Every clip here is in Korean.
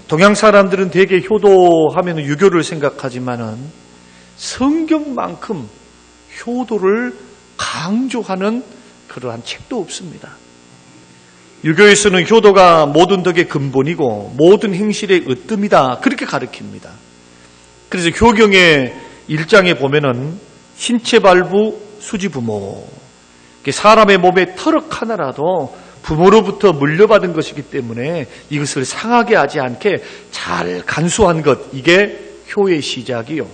동양 사람들은 대개 효도하면 유교를 생각하지만은 성경만큼 효도를 강조하는 그러한 책도 없습니다. 유교에서는 효도가 모든 덕의 근본이고 모든 행실의 으뜸이다, 그렇게 가르칩니다. 그래서 효경의 1장에 보면은 신체발부 수지부모, 사람의 몸에 털럭 하나라도 부모로부터 물려받은 것이기 때문에 이것을 상하게 하지 않게 잘 간수한 것, 이게 효의 시작이요.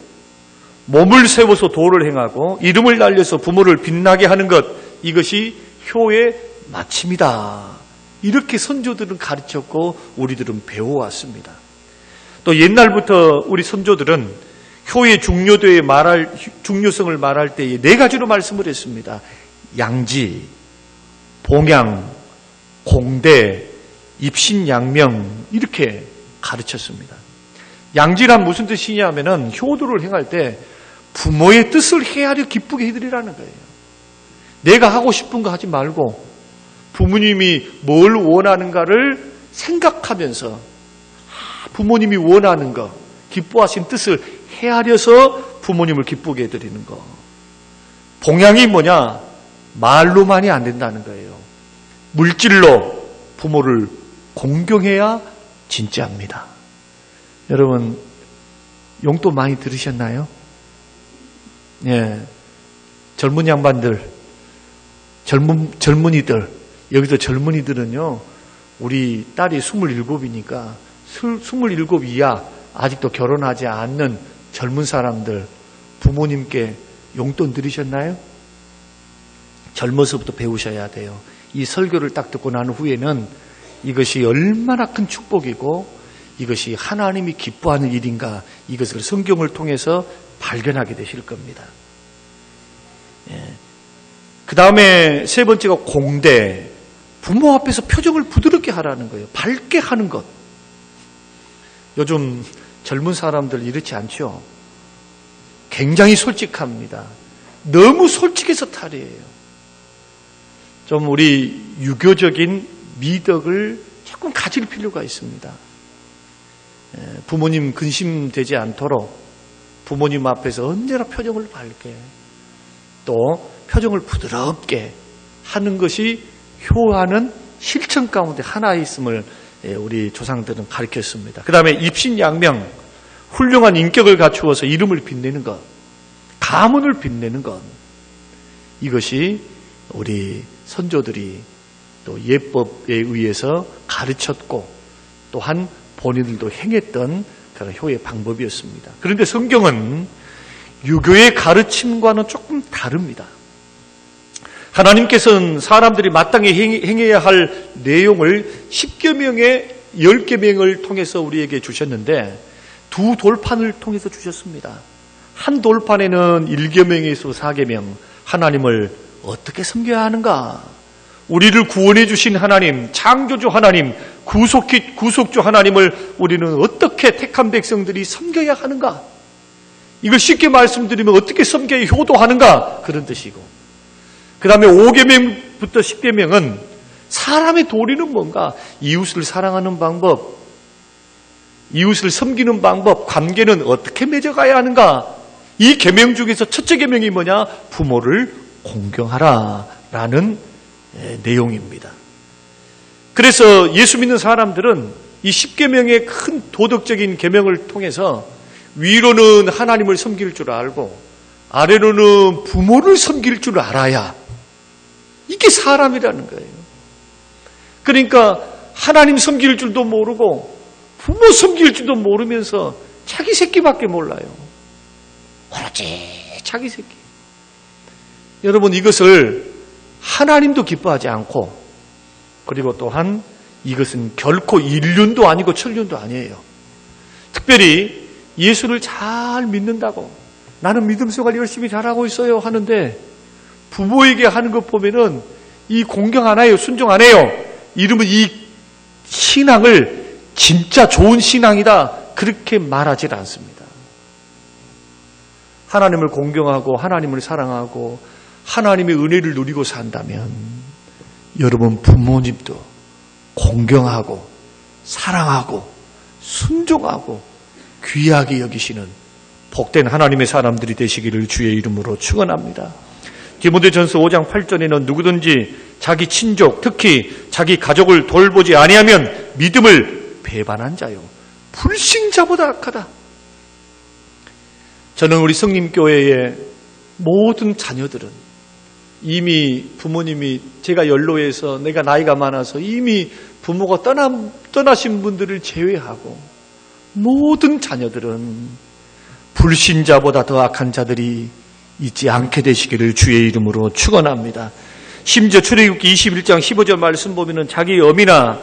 몸을 세워서 도를 행하고 이름을 날려서 부모를 빛나게 하는 것, 이것이 효의 마침이다. 이렇게 선조들은 가르쳤고 우리들은 배워왔습니다. 또 옛날부터 우리 선조들은 효의 중요성을 말할 때에 4가지로 말씀을 했습니다. 양지, 봉양, 공대, 입신양명, 이렇게 가르쳤습니다. 양지란 무슨 뜻이냐면은 효도를 행할 때 부모의 뜻을 헤아려 기쁘게 해드리라는 거예요. 내가 하고 싶은 거 하지 말고 부모님이 뭘 원하는가를 생각하면서 부모님이 원하는 거, 기뻐하신 뜻을 헤아려서 부모님을 기쁘게 해드리는 거. 봉양이 뭐냐? 말로만이 안 된다는 거예요. 물질로 부모를 공경해야 진짜입니다. 여러분, 용돈 많이 들으셨나요? 예. 젊은 양반들, 젊은이들, 여기서 젊은이들은요, 우리 딸이 27이니까 27 이하 아직도 결혼하지 않는 젊은 사람들, 부모님께 용돈 드리셨나요? 젊어서부터 배우셔야 돼요. 이 설교를 딱 듣고 난 후에는 이것이 얼마나 큰 축복이고 이것이 하나님이 기뻐하는 일인가, 이것을 성경을 통해서 발견하게 되실 겁니다. 예. 그 다음에 3번째가 공대, 부모 앞에서 표정을 부드럽게 하라는 거예요. 밝게 하는 것. 요즘 젊은 사람들 이렇지 않죠? 굉장히 솔직합니다. 너무 솔직해서 탈이에요. 좀 우리 유교적인 미덕을 조금 가질 필요가 있습니다. 부모님 근심되지 않도록 부모님 앞에서 언제나 표정을 밝게, 또 표정을 부드럽게 하는 것이 효하는 실천 가운데 하나 있음을 우리 조상들은 가르쳤습니다. 그 다음에 입신양명, 훌륭한 인격을 갖추어서 이름을 빛내는 것, 가문을 빛내는 것, 이것이 우리 선조들이 또 예법에 의해서 가르쳤고 또한 본인들도 행했던 그런 효의 방법이었습니다. 그런데 성경은 유교의 가르침과는 조금 다릅니다. 하나님께서는 사람들이 마땅히 행해야 할 내용을 10계명의 10계명을 통해서 우리에게 주셨는데 2 돌판을 통해서 주셨습니다. 한 돌판에는 1계명에서 4계명, 하나님을 어떻게 섬겨야 하는가? 우리를 구원해 주신 하나님, 창조주 하나님, 구속주 하나님을 우리는 어떻게 택한 백성들이 섬겨야 하는가? 이걸 쉽게 말씀드리면 어떻게 섬겨야 효도하는가? 그런 뜻이고, 그 다음에 5계명부터 10계명은 사람의 도리는 뭔가? 이웃을 사랑하는 방법, 이웃을 섬기는 방법, 관계는 어떻게 맺어가야 하는가? 이 계명 중에서 첫째 계명이 뭐냐? 부모를 공경하라라는 내용입니다. 그래서 예수 믿는 사람들은 이 10계명의 큰 도덕적인 계명을 통해서 위로는 하나님을 섬길 줄 알고 아래로는 부모를 섬길 줄 알아야, 이게 사람이라는 거예요. 그러니까 하나님 섬길 줄도 모르고 부모 섬길 줄도 모르면서 자기 새끼밖에 몰라요. 오로지 자기 새끼. 여러분, 이것을 하나님도 기뻐하지 않고, 그리고 또한 이것은 결코 인륜도 아니고 천륜도 아니에요. 특별히 예수를 잘 믿는다고, 나는 믿음 생활 열심히 잘하고 있어요 하는데 부모에게 하는 것 보면은 이 공경 안 해요, 순종 안 해요. 이러면 이 신앙을 진짜 좋은 신앙이다, 그렇게 말하지 않습니다. 하나님을 공경하고 하나님을 사랑하고 하나님의 은혜를 누리고 산다면 여러분 부모님도 공경하고 사랑하고 순종하고 귀하게 여기시는 복된 하나님의 사람들이 되시기를 주의 이름으로 축원합니다. 디모데전서 5장 8절에는 누구든지 자기 친족, 특히 자기 가족을 돌보지 아니하면 믿음을 배반한 자요 불신자보다 악하다. 저는 우리 성림교회의 모든 자녀들은 이미 부모님이 제가 연로해서 내가 나이가 많아서 이미 부모가 떠나신 분들을 제외하고 모든 자녀들은 불신자보다 더 악한 자들이 있지 않게 되시기를 주의 이름으로 축원합니다. 심지어 출애굽기 21장 15절 말씀 보면은 자기 어미나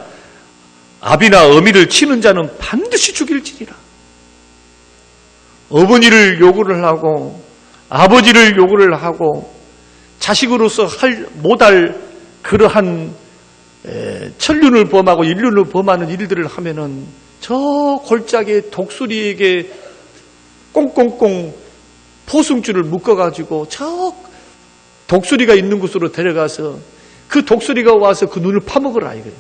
아비나 어미를 치는 자는 반드시 죽일지니라. 어머니를 요구를 하고 아버지를 요구를 하고 자식으로서 못할 그러한 천륜을 범하고 인륜을 범하는 일들을 하면은 저 골짜기에 독수리에게 꽁꽁꽁 포승줄을 묶어가지고 저 독수리가 있는 곳으로 데려가서 그 독수리가 와서 그 눈을 파먹으라 이거예요.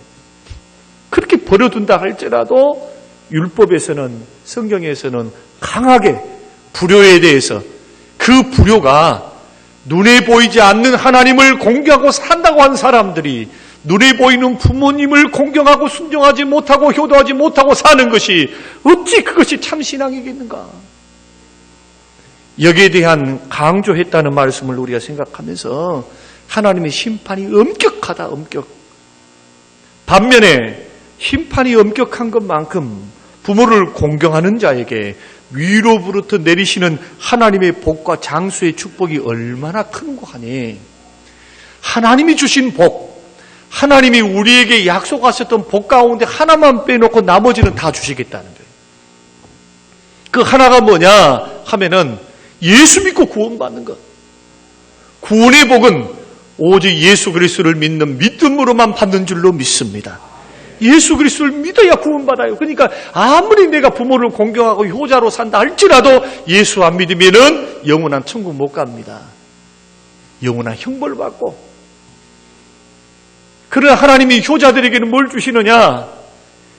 그렇게 버려둔다 할지라도 율법에서는 성경에서는 강하게 불효에 대해서 그 불효가 눈에 보이지 않는 하나님을 공경하고 산다고 한 사람들이 눈에 보이는 부모님을 공경하고 순종하지 못하고 효도하지 못하고 사는 것이 어찌 그것이 참 신앙이겠는가. 여기에 대한 강조했다는 말씀을 우리가 생각하면서 하나님의 심판이 엄격하다, 엄격. 반면에 심판이 엄격한 것만큼 부모를 공경하는 자에게 위로부터 내리시는 하나님의 복과 장수의 축복이 얼마나 큰고 하니 하나님이 주신 복, 하나님이 우리에게 약속하셨던 복 가운데 하나만 빼놓고 나머지는 다 주시겠다는 거예요. 그 하나가 뭐냐 하면은 예수 믿고 구원받는 것. 구원의 복은 오직 예수 그리스도를 믿는 믿음으로만 받는 줄로 믿습니다. 예수 그리스도를 믿어야 구원받아요. 그러니까 아무리 내가 부모를 공경하고 효자로 산다 할지라도 예수 안 믿으면은 영원한 천국 못 갑니다. 영원한 형벌 받고. 그러나 하나님이 효자들에게는 뭘 주시느냐?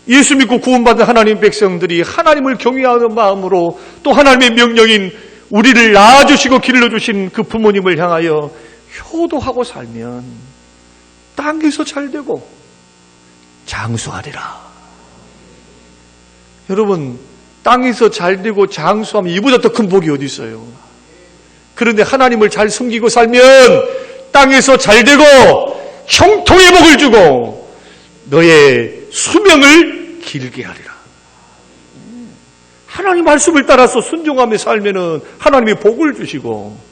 예수 믿고 구원받은 하나님 백성들이 하나님을 경외하는 마음으로 또 하나님의 명령인 우리를 낳아주시고 길러주신 그 부모님을 향하여 효도하고 살면 땅에서 잘되고 장수하리라. 여러분, 땅에서 잘되고 장수하면 이보다 더 큰 복이 어디 있어요? 그런데 하나님을 잘 섬기고 살면 땅에서 잘되고 형통의 복을 주고 너의 수명을 길게 하리라. 하나님 말씀을 따라서 순종하며 살면은 하나님이 복을 주시고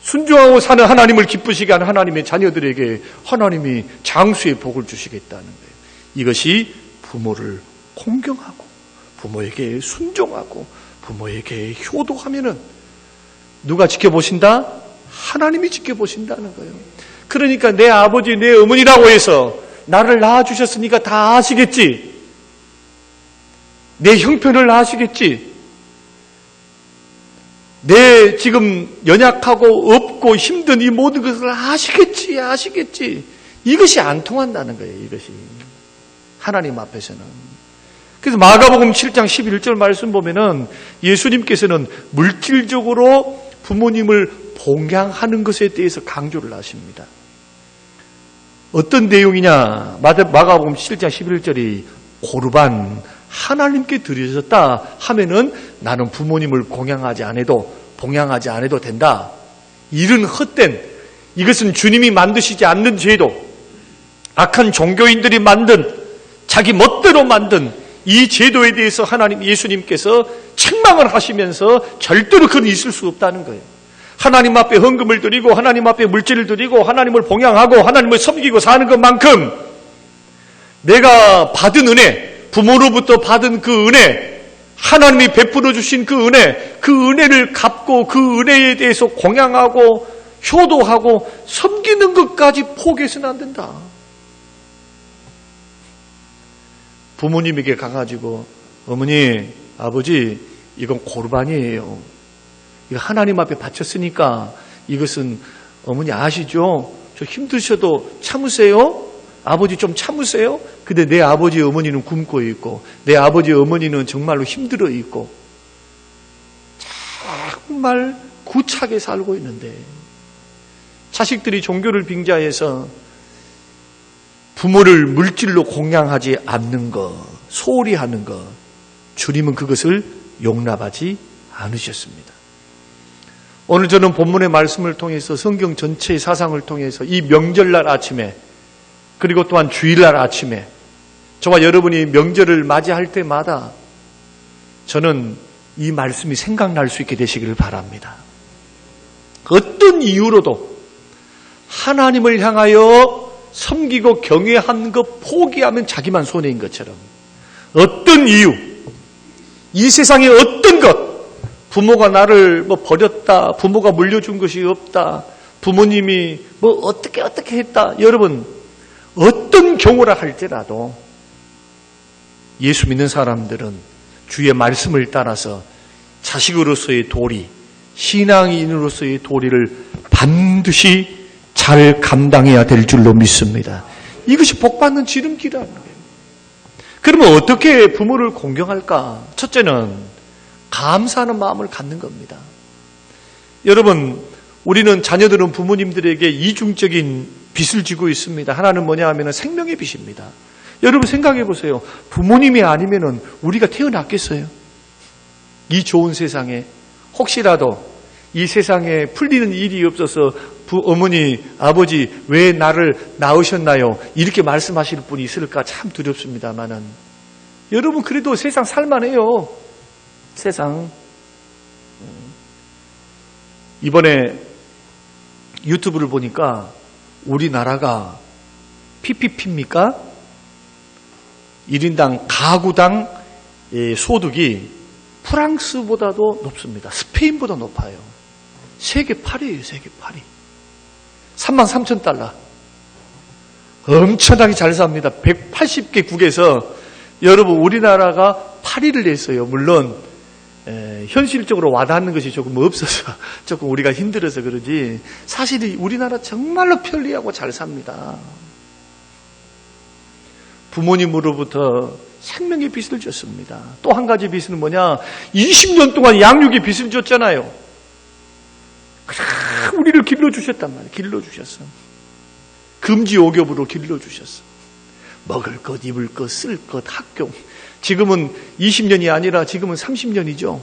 순종하고 사는 하나님을 기쁘시게 하는 하나님의 자녀들에게 하나님이 장수의 복을 주시겠다는 거예요. 이것이 부모를 공경하고 부모에게 순종하고 부모에게 효도하면은 누가 지켜보신다? 하나님이 지켜보신다는 거예요. 그러니까 내 아버지, 내 어머니라고 해서 나를 낳아주셨으니까 다 아시겠지. 내 형편을 아시겠지. 내 지금 연약하고 없고 힘든 이 모든 것을 아시겠지. 이것이 안 통한다는 거예요. 이것이 하나님 앞에서는. 그래서 마가복음 7장 11절 말씀 보면은 예수님께서는 물질적으로 부모님을 봉양하는 것에 대해서 강조를 하십니다. 어떤 내용이냐? 마가복음 7장 11절이 고르반 하나님께 드려졌다 하면은 나는 부모님을 봉양하지 않아도 된다. 이런 헛된, 이것은 주님이 만드시지 않는 제도, 악한 종교인들이 만든, 자기 멋대로 만든 이 제도에 대해서 예수님께서 책망을 하시면서 절대로 그건 있을 수 없다는 거예요. 하나님 앞에 헌금을 드리고 하나님 앞에 물질을 드리고 하나님을 봉양하고 하나님을 섬기고 사는 것만큼 내가 받은 은혜, 부모로부터 받은 그 은혜, 하나님이 베풀어 주신 그 은혜를 갚고 그 은혜에 대해서 공양하고 효도하고 섬기는 것까지 포기해서는 안 된다. 부모님에게 가가지고 어머니, 아버지, 이건 고르반이에요. 이거 하나님 앞에 바쳤으니까 이것은 어머니 아시죠? 저 힘드셔도 참으세요. 아버지 좀 참으세요? 근데 내 아버지 어머니는 굶고 있고 내 아버지 어머니는 정말로 힘들어 있고 정말 구차하게 살고 있는데 자식들이 종교를 빙자해서 부모를 물질로 공양하지 않는 것, 소홀히 하는 것, 주님은 그것을 용납하지 않으셨습니다. 오늘 저는 본문의 말씀을 통해서 성경 전체의 사상을 통해서 이 명절날 아침에 그리고 또한 주일날 아침에 저와 여러분이 명절을 맞이할 때마다 저는 이 말씀이 생각날 수 있게 되시기를 바랍니다. 어떤 이유로도 하나님을 향하여 섬기고 경외한 것 포기하면 자기만 손해인 것처럼 어떤 이유, 이 세상의 어떤 것, 부모가 나를 버렸다, 부모가 물려준 것이 없다, 부모님이 어떻게 했다. 여러분, 어떤 경우라 할지라도 예수 믿는 사람들은 주의 말씀을 따라서 자식으로서의 도리, 신앙인으로서의 도리를 반드시 잘 감당해야 될 줄로 믿습니다. 이것이 복받는 지름길이라는 거예요. 그러면 어떻게 부모를 공경할까? 첫째는 감사하는 마음을 갖는 겁니다. 여러분, 우리는 자녀들은 부모님들에게 이중적인 빚을 지고 있습니다. 하나는 뭐냐 하면 생명의 빚입니다. 여러분 생각해 보세요. 부모님이 아니면 우리가 태어났겠어요? 이 좋은 세상에 혹시라도 이 세상에 풀리는 일이 없어서 어머니, 아버지 왜 나를 낳으셨나요? 이렇게 말씀하실 분이 있을까 참 두렵습니다만은 여러분 그래도 세상 살만해요. 세상. 이번에 유튜브를 보니까 우리나라가 PPP입니까? 1인당 가구당 소득이 프랑스보다도 높습니다. 스페인보다 높아요. 세계 8위예요. 세계 8위. 33,000달러. 엄청나게 잘 삽니다. 180개국에서 여러분 우리나라가 8위를 냈어요. 물론 현실적으로 와닿는 것이 조금 없어서 조금 우리가 힘들어서 그러지 사실 우리나라 정말로 편리하고 잘 삽니다. 부모님으로부터 생명의 빚을 줬습니다. 또 한 가지 빚은 뭐냐? 20년 동안 양육의 빚을 줬잖아요. 우리를 길러주셨단 말이에요. 길러주셨어. 금지옥엽으로 길러주셨어. 먹을 것, 입을 것, 쓸 것, 학교. 지금은 20년이 아니라 지금은 30년이죠.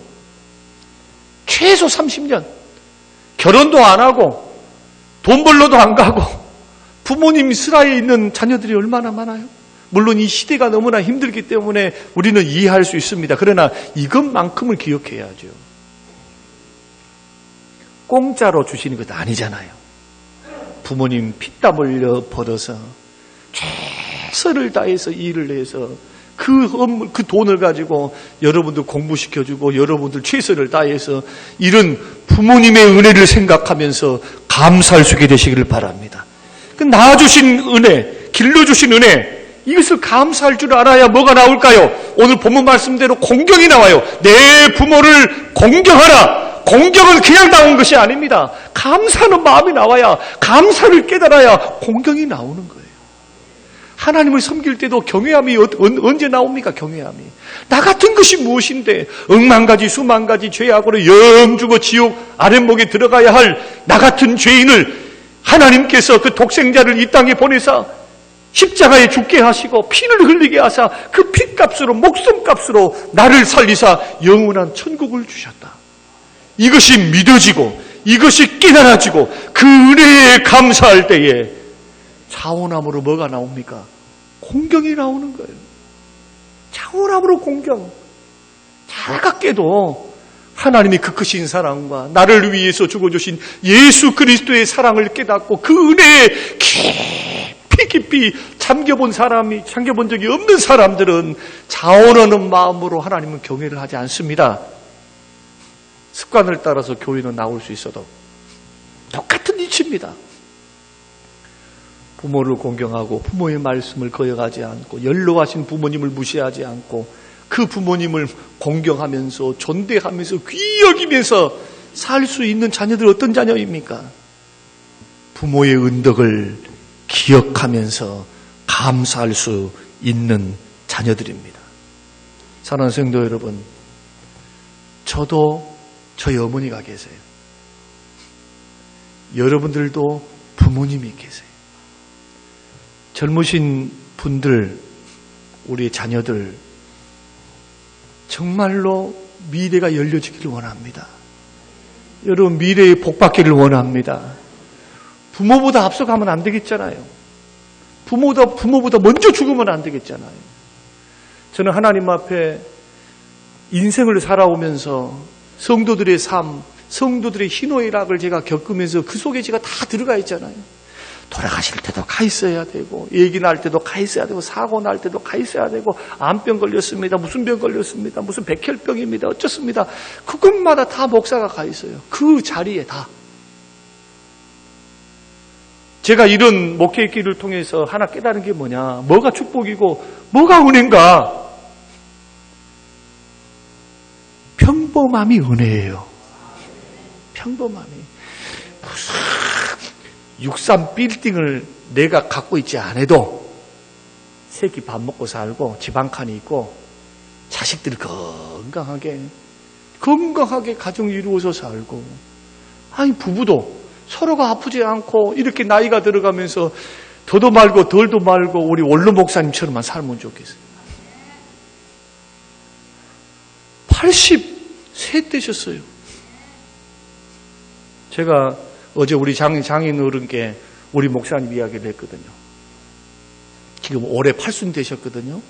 최소 30년. 결혼도 안 하고 돈 벌러도 안 가고 부모님 슬하에 있는 자녀들이 얼마나 많아요. 물론 이 시대가 너무나 힘들기 때문에 우리는 이해할 수 있습니다. 그러나 이것만큼을 기억해야죠. 공짜로 주시는 것도 아니잖아요. 부모님 피땀 흘려 벌어서 최선을 다해서 일을 해서 그 돈을 가지고 여러분들 공부시켜주고 여러분들 최선을 다해서 이런 부모님의 은혜를 생각하면서 감사할 수 있게 되시기를 바랍니다. 그 낳아주신 은혜, 길러주신 은혜, 이것을 감사할 줄 알아야 뭐가 나올까요? 오늘 본문 말씀대로 공경이 나와요. 내 부모를 공경하라. 공경은 그냥 나온 것이 아닙니다. 감사하는 마음이 나와야, 감사를 깨달아야 공경이 나오는 거예요. 하나님을 섬길 때도 경외함이 언제 나옵니까? 경외함이. 나 같은 것이 무엇인데 억만 가지 수만 가지 죄악으로 영주고 지옥 아랫목에 들어가야 할 나 같은 죄인을 하나님께서 그 독생자를 이 땅에 보내사 십자가에 죽게 하시고 피를 흘리게 하사 그 피값으로 목숨값으로 나를 살리사 영원한 천국을 주셨다. 이것이 믿어지고 이것이 깨달아지고 그 은혜에 감사할 때에 자원함으로 뭐가 나옵니까? 공경이 나오는 거예요. 자원함으로 공경. 차갑게도 하나님이 그 크신 사랑과 나를 위해서 죽어주신 예수 그리스도의 사랑을 깨닫고 그 은혜에 깊이 잠겨본 적이 없는 사람들은 자원하는 마음으로 하나님은 경외를 하지 않습니다. 습관을 따라서 교회는 나올 수 있어도 똑같은 이치입니다. 부모를 공경하고 부모의 말씀을 거역하지 않고 연로하신 부모님을 무시하지 않고 그 부모님을 공경하면서 존대하면서 귀히 여기면서 살 수 있는 자녀들 어떤 자녀입니까? 부모의 은덕을 기억하면서 감사할 수 있는 자녀들입니다. 사랑하는 성도 여러분, 저도 저희 어머니가 계세요. 여러분들도 부모님이 계세요. 젊으신 분들, 우리 자녀들 정말로 미래가 열려지기를 원합니다. 여러분 미래에 복 받기를 원합니다. 부모보다 앞서가면 안 되겠잖아요. 부모보다 먼저 죽으면 안 되겠잖아요. 저는 하나님 앞에 인생을 살아오면서 성도들의 삶, 성도들의 희노애락을 제가 겪으면서 그 속에 제가 다 들어가 있잖아요. 돌아가실 때도 가 있어야 되고, 얘기 날 때도 가 있어야 되고, 사고 날 때도 가 있어야 되고, 암병 걸렸습니다. 무슨 병 걸렸습니다. 무슨 백혈병입니다. 어쩌습니다. 그것마다 다 목사가 가 있어요. 그 자리에 다. 제가 이런 목회의 길을 통해서 하나 깨달은 게 뭐냐. 뭐가 축복이고 뭐가 은혜인가. 평범함이 은혜예요. 평범함이. 무슨 63 빌딩을 내가 갖고 있지 않아도 새끼 밥 먹고 살고 집 한 칸이 있고 자식들 건강하게 가정 이루어서 살고, 아니 부부도 서로가 아프지 않고 이렇게 나이가 들어가면서 더도 말고 덜도 말고 우리 원로 목사님처럼만 살면 좋겠어요. 80세 되셨어요. 제가 어제 우리 장인 어른께 우리 목사님 이야기를 했거든요. 지금 올해 80 되셨거든요.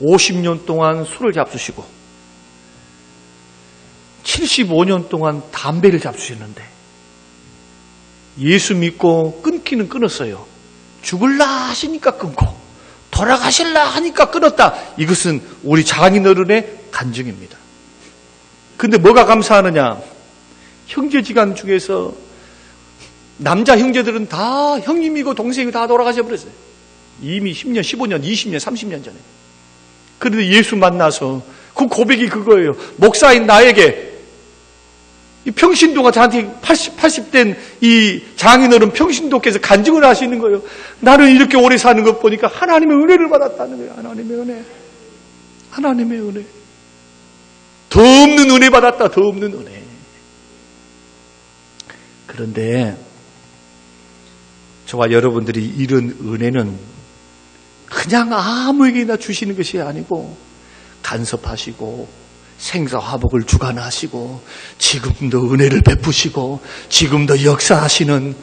50년 동안 술을 잡수시고 75년 동안 담배를 잡수셨는데 예수 믿고 끊기는 끊었어요. 죽을라 하시니까 끊고 돌아가실라 하니까 끊었다. 이것은 우리 장인어른의 간증입니다. 근데 뭐가 감사하느냐? 형제지간 중에서 남자 형제들은 다 형님이고 동생이 다 돌아가셔 버렸어요. 이미 10년, 15년, 20년, 30년 전에. 그런데 예수 만나서 그 고백이 그거예요. 목사인 나에게 이 평신도가 저한테 80된 이 장인어른 평신도께서 간증을 하시는 거예요. 나는 이렇게 오래 사는 것 보니까 하나님의 은혜를 받았다는 거예요. 하나님의 은혜. 하나님의 은혜. 더 없는 은혜 받았다. 더 없는 은혜. 그런데 저와 여러분들이 이런 은혜는 그냥 아무에게나 주시는 것이 아니고 간섭하시고 생사화복을 주관하시고 지금도 은혜를 베푸시고 지금도 역사하시는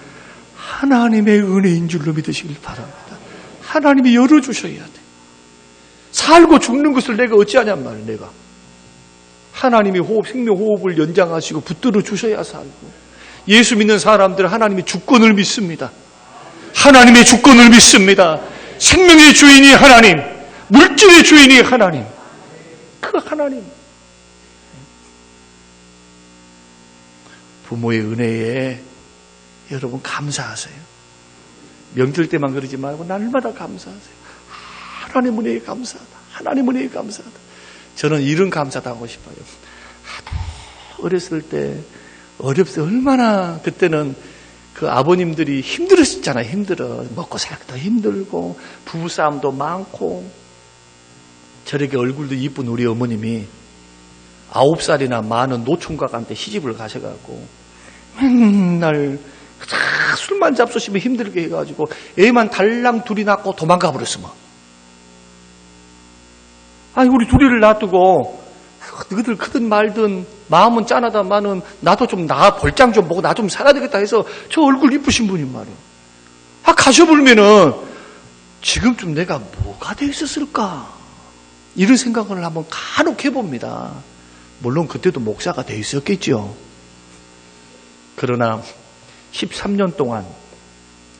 하나님의 은혜인 줄로 믿으시길 바랍니다. 하나님이 열어주셔야 돼. 살고 죽는 것을 내가 어찌하냔 말이야. 내가 하나님이 생명호흡을 연장하시고 붙들어 주셔야 살고, 예수 믿는 사람들은 하나님의 주권을 믿습니다. 하나님의 주권을 믿습니다. 생명의 주인이 하나님, 물질의 주인이 하나님. 그 하나님. 부모의 은혜에 여러분 감사하세요. 명절 때만 그러지 말고 날마다 감사하세요. 하나님 은혜에 감사하다. 하나님 은혜에 감사하다. 저는 이런 감사도 하고 싶어요. 어렸을 때 어렵서 얼마나 그때는 그 아버님들이 힘들었잖아요. 힘들어. 먹고 살기도 힘들고 부부싸움도 많고. 저렇게 얼굴도 이쁜 우리 어머님이 9살이나 많은 노총각한테 시집을 가셔가지고 맨날 술만 잡수시면 힘들게 해가지고 애만 달랑 둘이 낳고 도망가 버렸으면, 아니 우리 둘이를 놔두고 너희들 크든 말든 마음은 짠하다마는 나도 좀 나 벌장 좀 보고 나 좀 살아야 되겠다 해서 저 얼굴 이쁘신 분이 말이에요. 가셔버리면은 지금쯤 내가 뭐가 돼 있었을까, 이런 생각을 한번 간혹 해봅니다. 물론 그때도 목사가 돼 있었겠죠. 그러나 13년 동안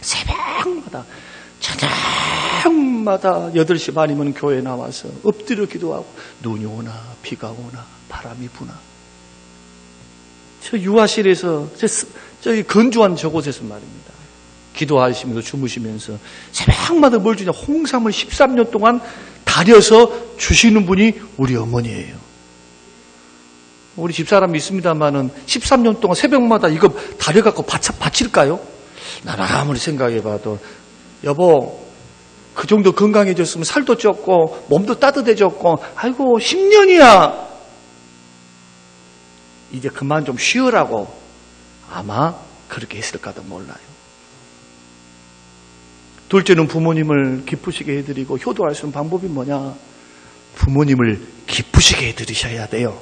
새벽마다 저녁마다 8시 반이면 교회에 나와서 엎드려 기도하고, 눈이 오나 비가 오나 바람이 부나 저 유아실에서 저기 건조한 저곳에서 말입니다. 기도하시면서 주무시면서 새벽마다 뭘 주냐, 홍삼을 13년 동안 다려서 주시는 분이 우리 어머니예요. 우리 집사람 있습니다만은 13년 동안 새벽마다 이거 다려갖고 바칠까요? 나는 아무리 생각해봐도 여보 그 정도 건강해졌으면 살도 쪘고 몸도 따뜻해졌고 아이고 10년이야. 이제 그만 좀 쉬어라고 아마 그렇게 했을까도 몰라요. 둘째는 부모님을 기쁘시게 해드리고 효도할 수 있는 방법이 뭐냐? 부모님을 기쁘시게 해드리셔야 돼요.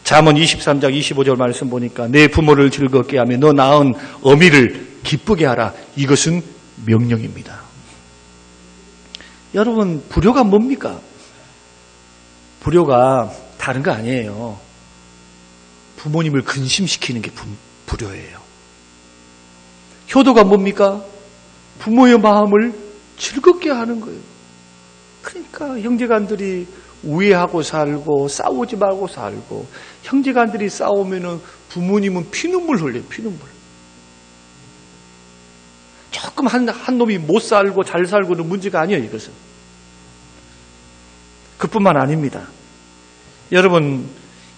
잠언 23장 25절 말씀 보니까 내 부모를 즐겁게 하며 너 낳은 어미를 기쁘게 하라. 이것은 명령입니다. 여러분, 불효가 뭡니까? 불효가 다른 거 아니에요. 부모님을 근심시키는 게 불효예요. 효도가 뭡니까? 부모의 마음을 즐겁게 하는 거예요. 그러니까 형제간들이 우애하고 살고 싸우지 말고 살고 형제간들이 싸우면은 부모님은 피눈물 흘려요. 피눈물. 조금 한 놈이 못 살고 잘 살고는 문제가 아니에요. 이것은. 그뿐만 아닙니다. 여러분,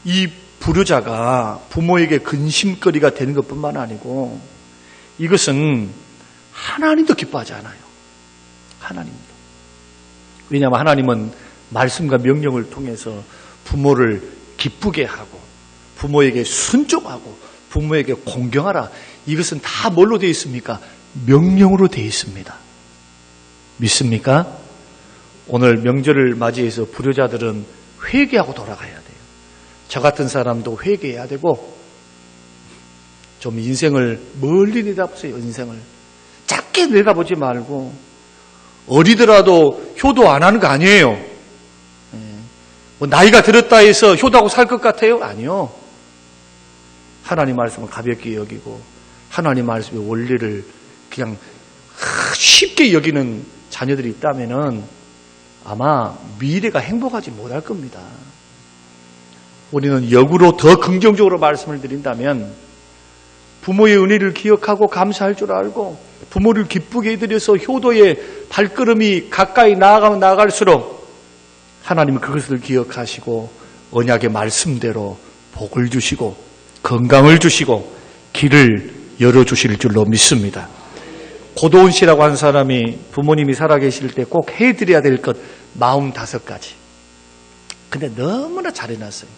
이 불효자가 부모에게 근심거리가 되는 것뿐만 아니고 이것은 하나님도 기뻐하지 않아요. 하나님도. 왜냐하면 하나님은 말씀과 명령을 통해서 부모를 기쁘게 하고 부모에게 순종하고 부모에게 공경하라. 이것은 다 뭘로 되어 있습니까? 명령으로 되어 있습니다. 믿습니까? 오늘 명절을 맞이해서 불효자들은 회개하고 돌아가야 돼요. 저 같은 사람도 회개해야 되고 좀 인생을 멀리 내다보세요. 인생을 작게 내다보지 말고 어리더라도 효도 안 하는 거 아니에요. 뭐 나이가 들었다 해서 효도하고 살 것 같아요? 아니요. 하나님 말씀을 가볍게 여기고 하나님 말씀의 원리를 그냥 쉽게 여기는 자녀들이 있다면은 아마 미래가 행복하지 못할 겁니다. 우리는 역으로 더 긍정적으로 말씀을 드린다면 부모의 은혜를 기억하고 감사할 줄 알고 부모를 기쁘게 해드려서 효도의 발걸음이 가까이 나아가면 나아갈수록 하나님은 그것을 기억하시고 언약의 말씀대로 복을 주시고 건강을 주시고 길을 열어주실 줄로 믿습니다. 고도훈 씨라고 한 사람이 부모님이 살아계실 때 꼭 해드려야 될 것 45가지. 근데 너무나 잘 해놨어요.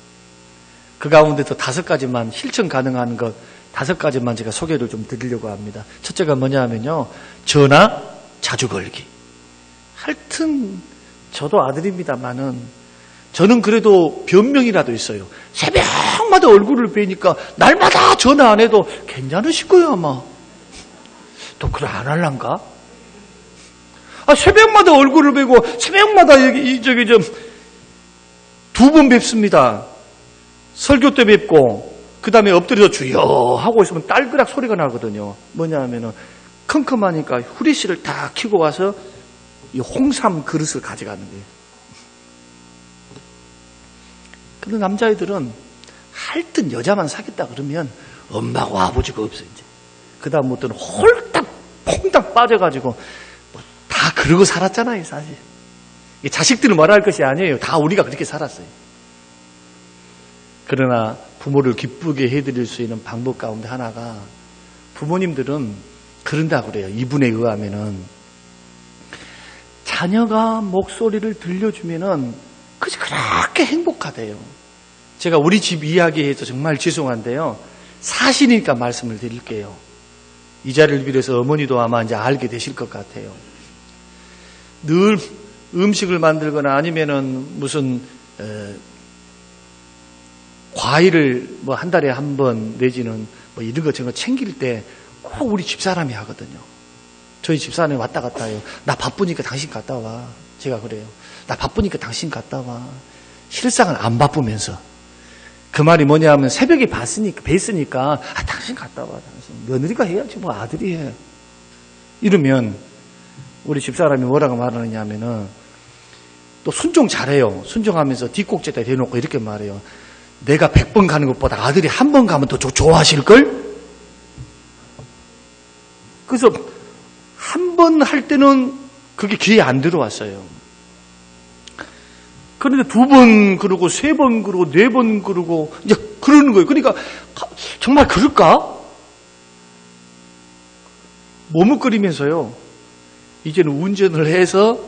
그 가운데서 5가지만 실천 가능한 것 5가지만 제가 소개를 좀 드리려고 합니다. 첫째가 뭐냐 하면요. 전화 자주 걸기. 하여튼 저도 아들입니다만은 저는 그래도 변명이라도 있어요. 새벽마다 얼굴을 뵈니까 날마다 전화 안 해도 괜찮으실 거예요 아마. 또 그래 안 할란가? 새벽마다 얼굴을 뵈고 새벽마다 저기 2번 뵙습니다. 설교 때 뵙고 그 다음에 엎드려서 주여 하고 있으면 딸그락 소리가 나거든요. 뭐냐 하면은 컴컴하니까 후레쉬를 다 켜고 와서 이 홍삼 그릇을 가져가는 거예요. 근데 남자애들은 하여튼 여자만 사귀었다 그러면 엄마하고 아버지가 없어요. 이제. 그 다음부터는 홀딱 퐁당 빠져가지고 다 그러고 살았잖아요. 사실. 자식들은 뭐라 할 것이 아니에요. 다 우리가 그렇게 살았어요. 그러나 부모를 기쁘게 해드릴 수 있는 방법 가운데 하나가 부모님들은 그런다고 그래요. 이분에 의하면은 자녀가 목소리를 들려주면은 그것이 그렇게 행복하대요. 제가 우리 집 이야기해서 정말 죄송한데요. 사실이니까 말씀을 드릴게요. 이 자리를 빌어서 어머니도 아마 이제 알게 되실 것 같아요. 늘 음식을 만들거나 아니면은 무슨 과일을 뭐 한 달에 한 번 내지는 뭐 이런 거 저런 거 챙길 때 꼭 우리 집사람이 하거든요. 저희 집사람이 왔다 갔다 해요. 나 바쁘니까 당신 갔다 와. 제가 그래요. 나 바쁘니까 당신 갔다 와. 실상은 안 바쁘면서. 그 말이 뭐냐 하면 새벽에 뵀으니까 당신 갔다 와. 당신. 며느리가 해야지 뭐 아들이 해. 이러면 우리 집사람이 뭐라고 말하느냐 하면은 또 순종 잘해요. 순종하면서 뒷꼭지에다 대놓고 이렇게 말해요. 내가 100번 가는 것보다 아들이 한 번 가면 더 좋아하실걸? 그래서 한 번 할 때는 그게 귀에 안 들어왔어요. 그런데 2번 그러고 3번 그러고 4번 그러고 이제 그러는 거예요. 그러니까 정말 그럴까? 머뭇거리면서요. 이제는 운전을 해서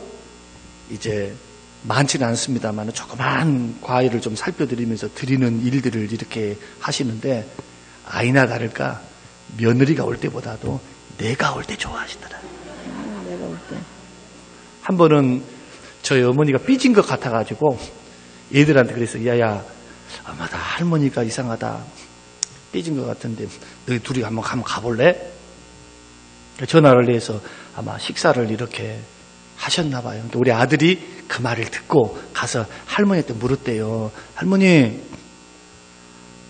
이제 많지는 않습니다만 조그만 과일을 좀 살펴드리면서 드리는 일들을 이렇게 하시는데 아이나 다를까 며느리가 올 때보다도 내가 올 때 좋아하시더라. 내가 올 때. 한 번은 저희 어머니가 삐진 것 같아가지고 얘들한테 그랬어요. 야야, 엄마 나 할머니가 이상하다. 삐진 것 같은데 너희 둘이 한번 가볼래? 전화를 해서 아마 식사를 이렇게 하셨나 봐요. 그러니까 우리 아들이 그 말을 듣고 가서 할머니한테 물었대요. 할머니,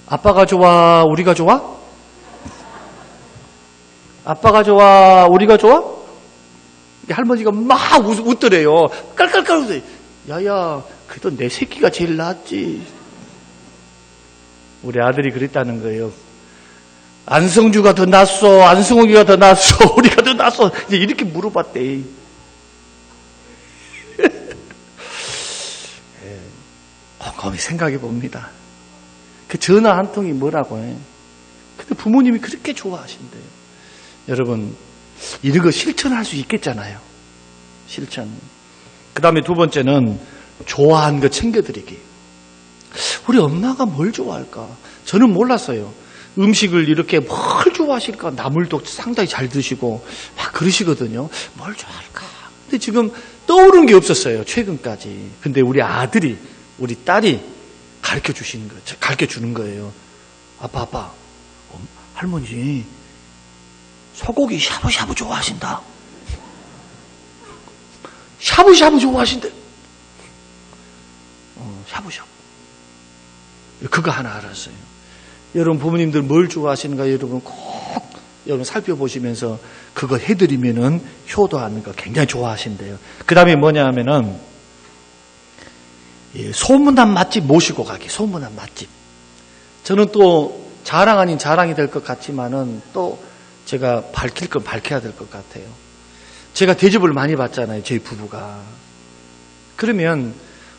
아빠가 좋아, 우리가 좋아? 아빠가 좋아, 우리가 좋아? 할머니가 막 웃더래요. 깔깔깔 웃어요. 야야, 그래도 내 새끼가 제일 낫지. 우리 아들이 그랬다는 거예요. 안성주가 더 낫소, 안성욱이가 더 낫소, 우리가 더 낫소. 이제 이렇게 물어봤대. 곰곰이 생각해 봅니다. 그 전화 한 통이 뭐라고 해. 근데 부모님이 그렇게 좋아하신대요. 여러분, 이런 거 실천할 수 있겠잖아요. 실천. 그 다음에 두 번째는 좋아하는 거 챙겨드리기. 우리 엄마가 뭘 좋아할까? 저는 몰랐어요. 음식을 이렇게 뭘 좋아하실까? 나물도 상당히 잘 드시고 막 그러시거든요. 뭘 좋아할까? 근데 지금 떠오른 게 없었어요. 최근까지. 근데 우리 아들이, 우리 딸이 가르쳐 주시는 거예요. 가르쳐 주는 거예요. 아빠, 할머니 소고기 샤브샤브 좋아하신다. 샤브샤브 좋아하신대. 샤브샤브. 그거 하나 알았어요. 여러분 부모님들 뭘 좋아하시는가 여러분 꼭 여러분 살펴보시면서 그거 해드리면은 효도하는 거 굉장히 좋아하신대요. 그 다음에 뭐냐 하면은 소문난 맛집 모시고 가기. 소문난 맛집. 저는 또 자랑 아닌 자랑이 될 것 같지만은 또 제가 밝힐 건 밝혀야 될 것 같아요. 제가 대접을 많이 받잖아요. 저희 부부가. 그러면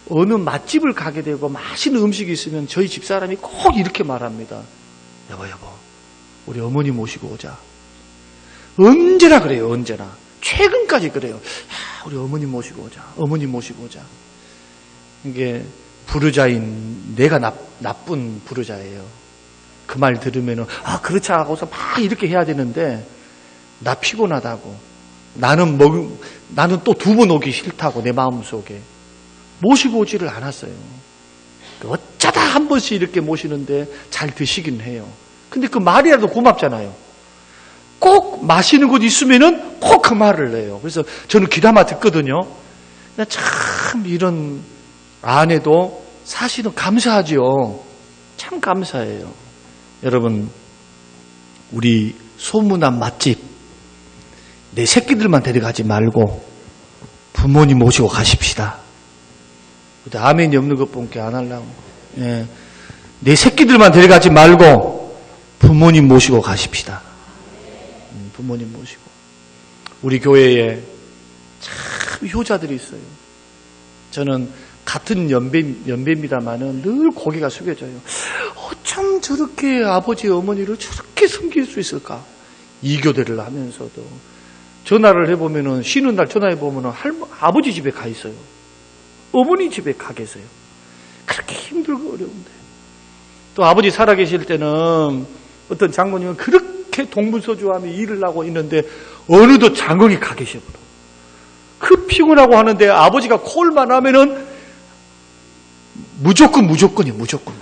어느 맛집을 가게 되고 맛있는 음식이 있으면 저희 집사람이 꼭 이렇게 말합니다. 여보, 우리 어머니 모시고 오자. 언제나 그래요. 언제나. 최근까지 그래요. 우리 어머니 모시고 오자. 어머니 모시고 오자. 이게 부르자인 내가 나쁜 부르자예요. 그 말 들으면은 그렇지 하고서 막 이렇게 해야 되는데 나 피곤하다고. 나는 또 두 번 오기 싫다고 내 마음속에. 모시고 오지를 않았어요. 어쩌다 한 번씩 이렇게 모시는데 잘 드시긴 해요. 근데 그 말이라도 고맙잖아요. 꼭 마시는 곳 있으면은 꼭 그 말을 해요. 그래서 저는 귀담아 듣거든요. 참 이런 아내도 사실은 감사하죠. 참 감사해요. 여러분, 우리 소문난 맛집 내 새끼들만 데려가지 말고 부모님 모시고 가십시다. 아멘이 없는 것 뿐게 안 하려고. 예. 내 새끼들만 데려가지 말고 부모님 모시고 가십시다. 부모님 모시고. 우리 교회에 참 효자들이 있어요. 저는 같은 연배입니다만은 늘 고개가 숙여져요. 어쩜 저렇게 아버지 어머니를 저렇게 섬길 수 있을까? 이교대를 하면서도 전화를 해보면은 쉬는 날 전화해보면은 아버지 집에 가 있어요. 어머니 집에 가 계세요. 그렇게 힘들고 어려운데. 또 아버지 살아계실 때는 어떤 장모님은 그렇게 동분서주하며 일을 하고 있는데 어느덧 장흥이 가 계셔버려. 그 피곤하고 하는데 아버지가 콜만 하면은 무조건이에요. 무조건.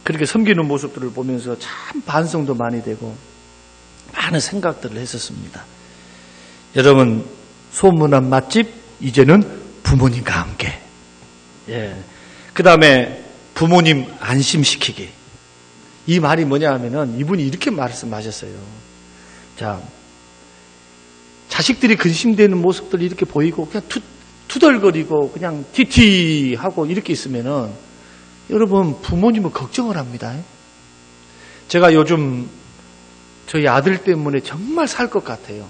그렇게 섬기는 모습들을 보면서 참 반성도 많이 되고 많은 생각들을 했었습니다. 여러분, 소문난 맛집 이제는 부모님과 함께. 예. 그 다음에 부모님 안심시키기. 이 말이 뭐냐 하면은 이분이 이렇게 말씀하셨어요. 자, 자식들이 근심되는 모습들이 이렇게 보이고 그냥 투덜거리고 그냥 티티하고 이렇게 있으면은 여러분 부모님은 걱정을 합니다. 제가 요즘 저희 아들 때문에 정말 살 것 같아요.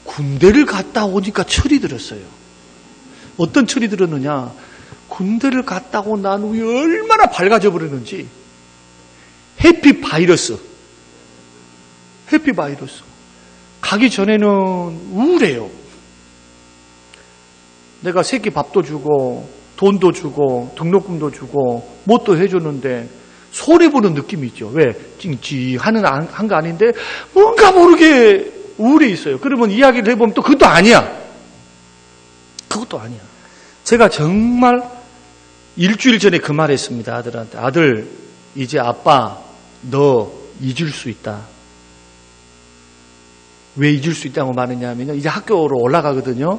군대를 갔다 오니까 철이 들었어요. 어떤 철이 들었느냐? 군대를 갔다 오고 난 후에 얼마나 밝아져 버렸는지. 해피 바이러스. 가기 전에는 우울해요. 내가 새끼 밥도 주고 돈도 주고 등록금도 주고 뭣도 해주는데 손해보는 느낌이 있죠. 왜? 찡찡하는 한 거 아닌데 뭔가 모르게 우울해 있어요. 그러면 이야기를 해보면 또 그것도 아니야. 그것도 아니야. 제가 정말 일주일 전에 그 말 했습니다. 아들한테. 아들, 이제 아빠 너 잊을 수 있다. 왜 잊을 수 있다고 말했냐면요. 이제 학교로 올라가거든요.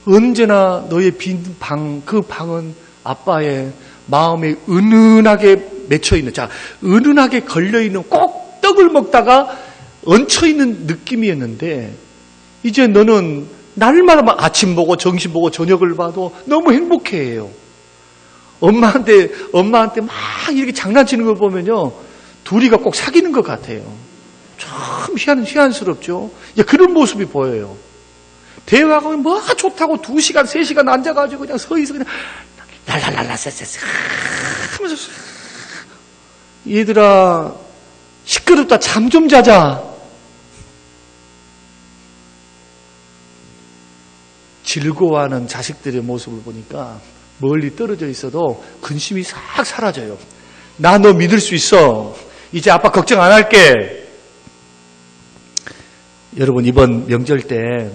언제나 너의 빈 방, 그 방은 아빠의 마음에 은은하게 맺혀있는, 자, 은은하게 걸려있는 꼭 떡을 먹다가 얹혀있는 느낌이었는데, 이제 너는 날마다 아침 보고 점심 보고 저녁을 봐도 너무 행복해해요. 엄마한테 막 이렇게 장난치는 걸 보면요. 둘이가 꼭 사귀는 것 같아요. 참 희한스럽죠. 그런 모습이 보여요. 대화가 뭐가 좋다고 2시간, 3시간 앉아가지고 그냥 서 있어 그냥 랄랄랄라 하면서 얘들아 시끄럽다 잠 좀 자자. 즐거워하는 자식들의 모습을 보니까 멀리 떨어져 있어도 근심이 싹 사라져요. 나 너 믿을 수 있어. 이제 아빠 걱정 안 할게. 여러분 이번 명절 때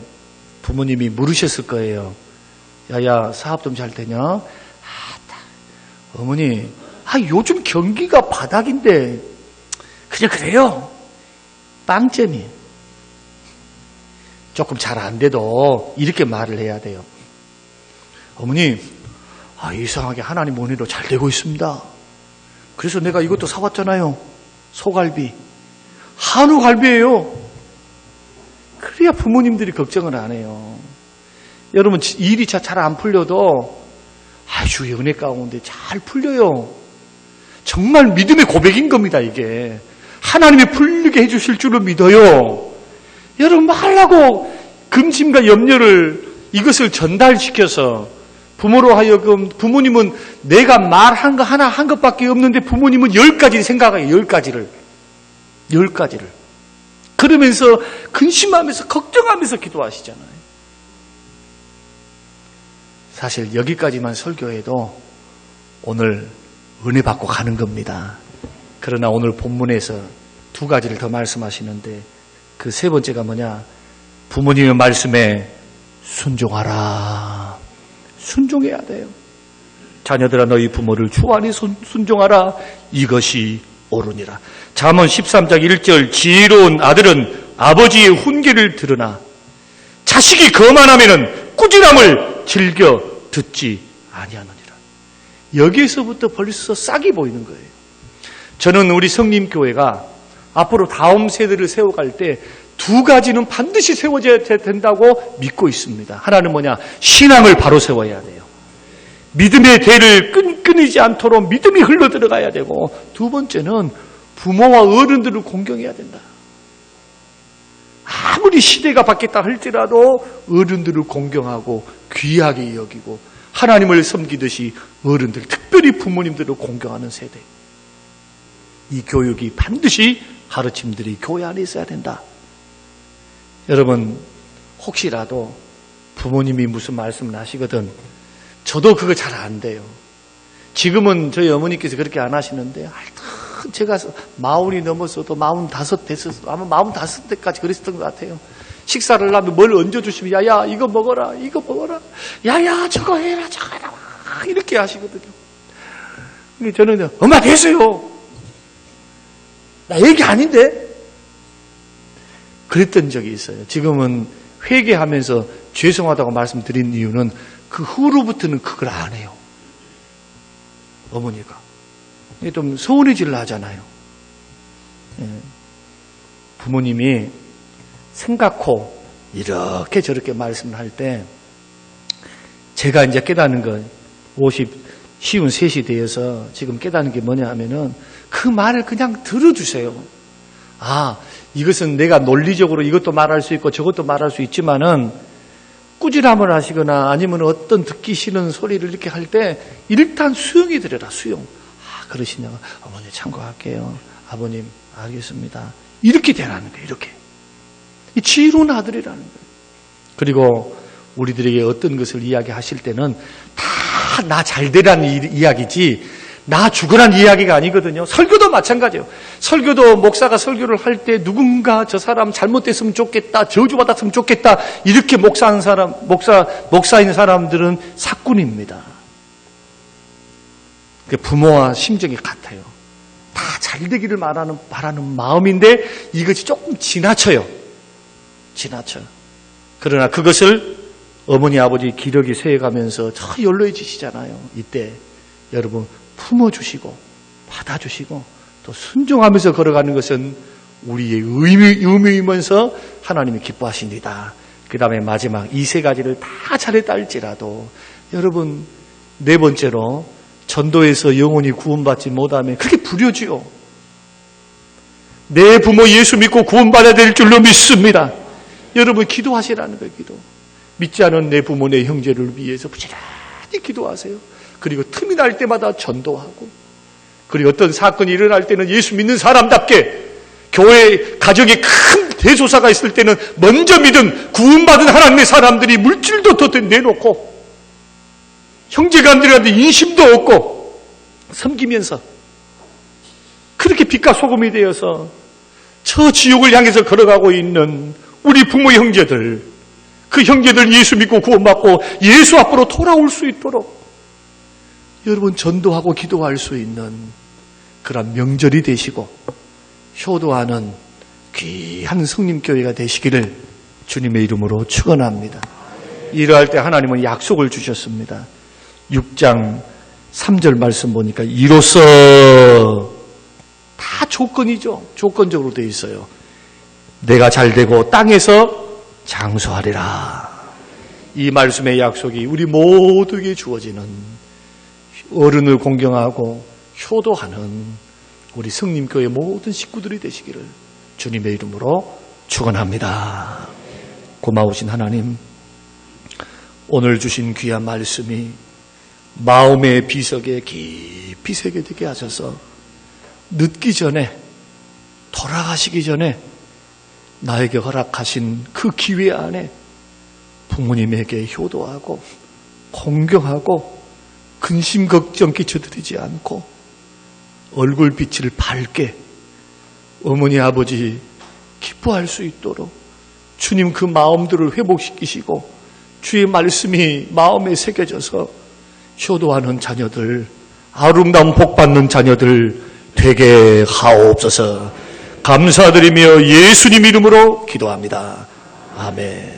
부모님이 물으셨을 거예요. 야야 사업 좀 잘 되냐? 어머니 요즘 경기가 바닥인데 그냥 그래요. 빵점이 조금 잘 안 돼도 이렇게 말을 해야 돼요. 어머니 이상하게 하나님 은혜로 잘 되고 있습니다. 그래서 내가 이것도 사왔잖아요. 소갈비 한우갈비예요. 그래야 부모님들이 걱정을 안 해요. 여러분 일이 잘 안 풀려도 주의 은혜 가운데 잘 풀려요. 정말 믿음의 고백인 겁니다. 이게 하나님이 풀리게 해주실 줄을 믿어요. 여러분 말라고 근심과 염려를 이것을 전달시켜서 부모로 하여금 부모님은 내가 말한 거 하나 한 것밖에 없는데 부모님은 10가지 생각해요. 10가지를 그러면서 근심하면서 걱정하면서 기도하시잖아요. 사실 여기까지만 설교해도 오늘 은혜 받고 가는 겁니다. 그러나 오늘 본문에서 2가지를 더 말씀하시는데 그 3번째가 뭐냐? 부모님의 말씀에 순종하라. 순종해야 돼요. 자녀들아 너희 부모를 주 안에 순종하라. 이것이 옳으니라. 잠언 13장 1절 지혜로운 아들은 아버지의 훈계를 들으나 자식이 거만하면은 꾸지람을 즐겨 듣지 아니하느니라. 여기에서부터 벌써 싹이 보이는 거예요. 저는 우리 성림교회가 앞으로 다음 세대를 세워갈 때 2가지는 반드시 세워져야 된다고 믿고 있습니다. 하나는 뭐냐? 신앙을 바로 세워야 돼요. 믿음의 대를 끊이지 않도록 믿음이 흘러들어가야 되고, 2번째는 부모와 어른들을 공경해야 된다. 아무리 시대가 바뀌었다 할지라도 어른들을 공경하고 귀하게 여기고 하나님을 섬기듯이 어른들, 특별히 부모님들을 공경하는 세대. 이 교육이 반드시 가르침들이 교회 안에 있어야 된다. 여러분 혹시라도 부모님이 무슨 말씀을 하시거든 저도 그거 잘 안 돼요. 지금은 저희 어머니께서 그렇게 안 하시는데 하여튼 제가 40이 넘었어도 45 됐었어도 아마 45때까지 그랬었던 것 같아요. 식사를 하면 뭘 얹어주시면 야야 이거 먹어라 이거 먹어라 야야 저거 해라 저거 해라 이렇게 하시거든요. 저는 엄마 됐어요. 나 얘기 아닌데? 그랬던 적이 있어요. 지금은 회개하면서 죄송하다고 말씀드린 이유는 그 후로부터는 그걸 안 해요. 어머니가. 좀 서운해질라 하잖아요. 부모님이 생각코 이렇게 저렇게 말씀을 할 때 제가 이제 깨닫는 건 53이 되어서 지금 깨닫는 게 뭐냐 하면은 그 말을 그냥 들어주세요. 이것은 내가 논리적으로 이것도 말할 수 있고 저것도 말할 수 있지만은 꾸지람을 하시거나 아니면 어떤 듣기 싫은 소리를 이렇게 할 때 일단 수용이 되려라. 수용. 그러시냐고. 어머니 참고할게요. 아버님 알겠습니다. 이렇게 되라는 거예요. 이렇게. 이 지혜로운 아들이라는 거예요. 그리고 우리들에게 어떤 것을 이야기하실 때는 다 나 잘되라는 이야기지 나 죽으란 이야기가 아니거든요. 설교도 마찬가지예요. 설교도 목사가 설교를 할 때 누군가 저 사람 잘못됐으면 좋겠다, 저주받았으면 좋겠다 이렇게 목사인 사람들은 사꾼입니다. 부모와 심정이 같아요. 다 잘되기를 바라는 마음인데 이것이 조금 지나쳐요. 그러나 그것을 어머니 아버지 기력이 세어가면서 더 연로해지시잖아요. 이때 여러분 품어주시고 받아주시고 또 순종하면서 걸어가는 것은 우리의 의무이면서 하나님이 기뻐하십니다. 그 다음에 마지막 이 세 가지를 다 잘했다 할지라도 여러분 네 번째로 전도에서 영혼이 구원받지 못하면 그게 불효지요. 내 부모 예수 믿고 구원받아야 될 줄로 믿습니다. 여러분 기도하시라는 거예요. 기도. 믿지 않은 내 부모 내 형제를 위해서 부지런히 기도하세요. 그리고 틈이 날 때마다 전도하고 그리고 어떤 사건이 일어날 때는 예수 믿는 사람답게 교회 가정에 큰 대소사가 있을 때는 먼저 믿은 구원받은 하나님의 사람들이 물질도 더 내놓고 형제간들한테 인심도 얻고 섬기면서 그렇게 빛과 소금이 되어서 저 지옥을 향해서 걸어가고 있는 우리 부모 형제들 그 형제들 예수 믿고 구원받고 예수 앞으로 돌아올 수 있도록 여러분 전도하고 기도할 수 있는 그런 명절이 되시고 효도하는 귀한 성림교회가 되시기를 주님의 이름으로 축원합니다. 이러할 때 하나님은 약속을 주셨습니다. 6장 3절 말씀 보니까 이로써 다 조건이죠. 조건적으로 되어 있어요. 내가 잘되고 땅에서 장수하리라. 이 말씀의 약속이 우리 모두에게 주어지는 어른을 공경하고 효도하는 우리 성림교회 모든 식구들이 되시기를 주님의 이름으로 축원합니다. 고마우신 하나님, 오늘 주신 귀한 말씀이 마음의 비석에 깊이 새겨지게 하셔서 늦기 전에 돌아가시기 전에 나에게 허락하신 그 기회 안에 부모님에게 효도하고 공경하고 근심 걱정 끼쳐드리지 않고 얼굴빛을 밝게 어머니 아버지 기뻐할 수 있도록 주님 그 마음들을 회복시키시고 주의 말씀이 마음에 새겨져서 효도하는 자녀들, 아름다운 복받는 자녀들 되게 하옵소서. 감사드리며 예수님 이름으로 기도합니다. 아멘.